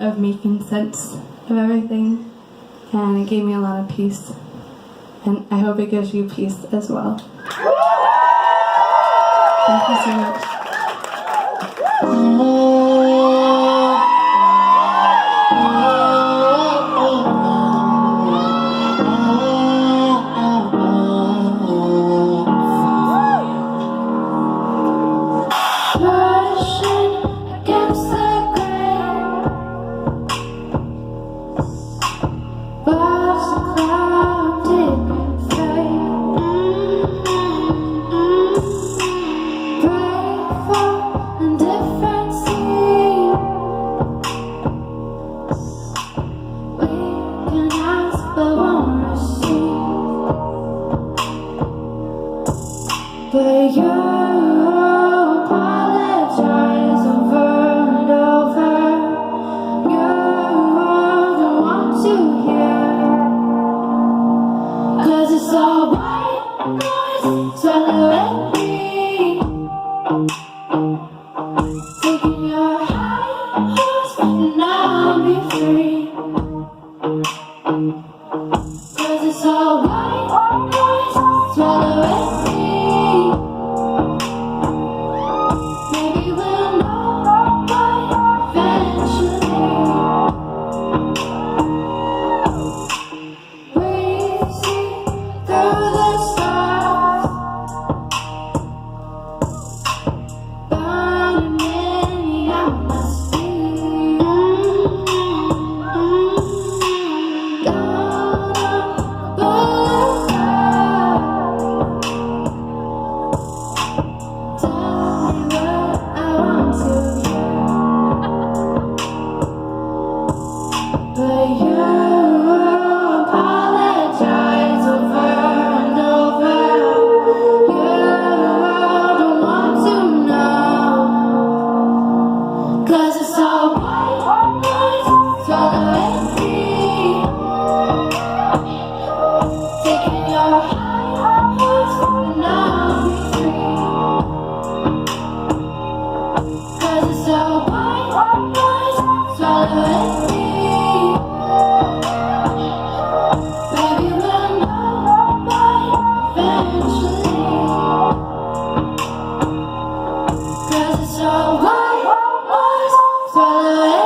of making sense of everything, and it gave me a lot of peace, and I hope it gives you peace as well. Thank you so much. But you apologize over and over. You don't want to hear, 'cause it's all white noise swallowing me, taking your high horse and I'll be free. 'Cause it's all white noise swallowing me. Maybe we'll know why eventually. We see through the stars, burning in the atmosphere. Down a boulevard, tell me what I want to hear. But you apologize over and over. You don't want to know, 'cause it's all white noise swallowing me, taking your high horse and I'll be free. 'Cause it's all white noise swallowing me. Maybe we'll know why eventually. 'Cause it's all white noise swallowing me.